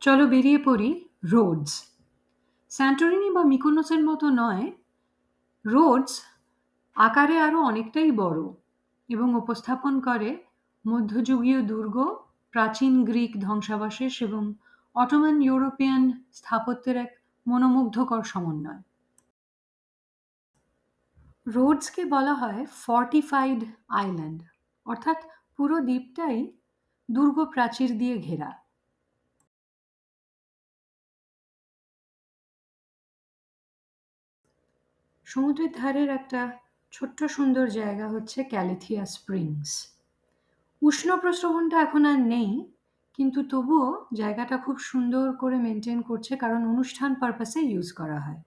চলো বেরিয়ে পড়ি রোডস। স্যান্টোরিনি বা মিকোনোসের মতো নয়, রোডস আকারে আরও অনেকটাই বড় এবং উপস্থাপন করে মধ্যযুগীয় দুর্গ, প্রাচীন গ্রিক ধ্বংসাবশেষ এবং অটোমান ইউরোপিয়ান স্থাপত্যের এক মনোমুগ্ধকর সমন্বয়। রোডসকে বলা হয় ফর্টিফাইড আইল্যান্ড, অর্থাৎ পুরো দ্বীপটাই দুর্গ প্রাচীর দিয়ে ঘেরা। সমুদ্রের ধারের একটা ছোট্ট সুন্দর জায়গা হচ্ছে ক্যালিথিয়া স্প্রিংস। উষ্ণ প্রস্রবণটা এখন আর নেই, কিন্তু তবুও জায়গাটা খুব সুন্দর করে মেনটেন করছে, কারণ অনুষ্ঠান পারপাসে ইউজ করা হয়।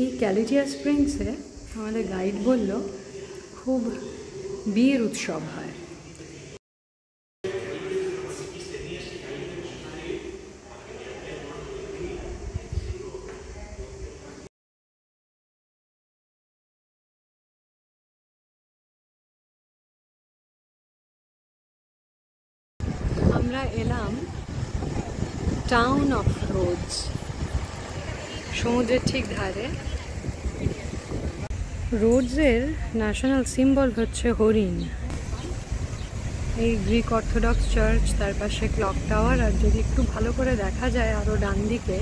এই ক্যালিথিয়া স্প্রিংসে আমাদের গাইড বলল খুব বিয়ের উৎসব হয়। আমরা এলাম টাউন অফ রোডস, সমুদ্রের ঠিক ধারে। রোডসের ন্যাশনাল সিম্বল হচ্ছে হরিণ। এই গ্রিক অর্থোডক্স চার্চ, তার পাশে ক্লক টাওয়ার, আর যদি একটু ভালো করে দেখা যায় আরও ডান দিকে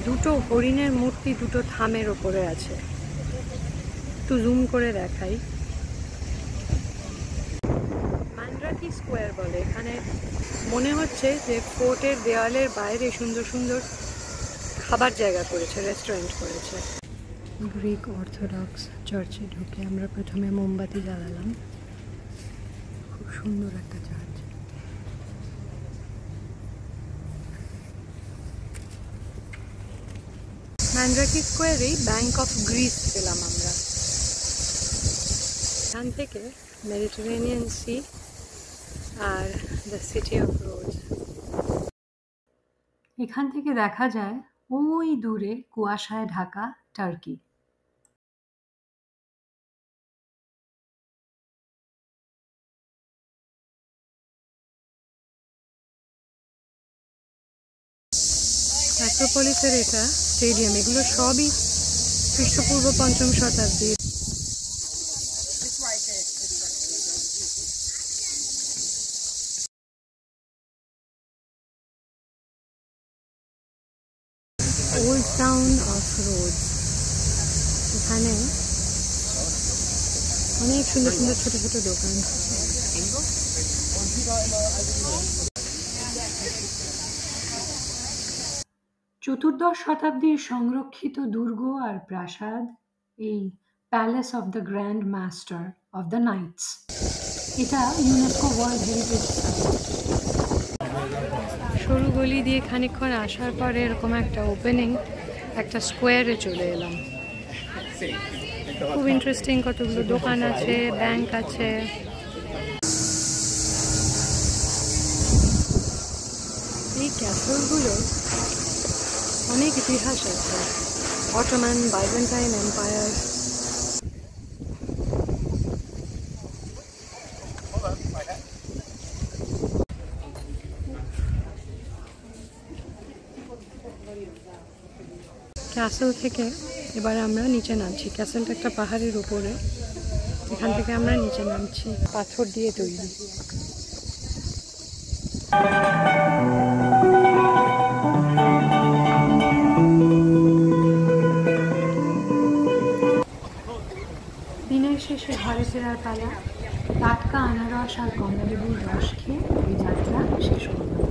দুটো হরিণের মূর্তি দুটো থামের ওপরে আছে। একটু জুম করে দেখাই। মান্দ্রাকি স্কোয়ার বলে এখানে। মনে হচ্ছে যে ফোর্টের দেওয়ালের বাইরে সুন্দর সুন্দর খাবার জায়গা করেছে, রেস্টুরেন্ট করেছে। গ্রিক অর্থোডক্স চার্চে ঢুকে আমরা প্রথমে মোমবাতি জ্বালালাম। খুব সুন্দর একটা চার্চ। মান্দ্রাকি স্কোয়ারেই ব্যাংক অফ গ্রিস পেলাম আমরা। এখান থেকে মেডিটেরেনিয়ান সি আর দ্য সিটি অফ রোডস। এখান থেকে দেখা যায় ওই দূরে কুয়াশায় ঢাকা টার্কি। অ্যাক্রোপলিসের এটা স্টেডিয়াম। এগুলো সবই খ্রিস্টপূর্ব 5ম শতাব্দীর। Old town of Rhodes. এখানে অনেক সুন্দর সুন্দর ছোট ছোট দোকান। চতুর্দশ শতাব্দীর সংরক্ষিত দুর্গ আর প্রাসাদ, এই palace of the grand master of the knights. এটা ইউনেস্কো ওয়ার্ল্ড হেরিটেজ সাইট। সরু গলি দিয়ে খানিকক্ষণ আসার পরে এরকম একটা ওপেনিং, একটা স্কোয়ারে চলে এলাম। খুব ইন্টারেস্টিং, কতগুলো দোকান আছে, ব্যাংক আছে। এই ক্যাসেলগুলো অনেক ইতিহাস আছে, অটোমান, বাইজেন্টাইন এম্পায়ার। ক্যাসেল থেকে এবার আমরা নিচে নামছি। ক্যাসেলটা একটা পাহাড়ের উপরে, এখান থেকে আমরা নিচে নামছি। পাথর দিয়ে তৈরি। দিনের শেষে ঘরে ফেরার পালা। টাটকা আনারস আর কমলালেবুর রস খেয়ে এই যাত্রা শেষ করব।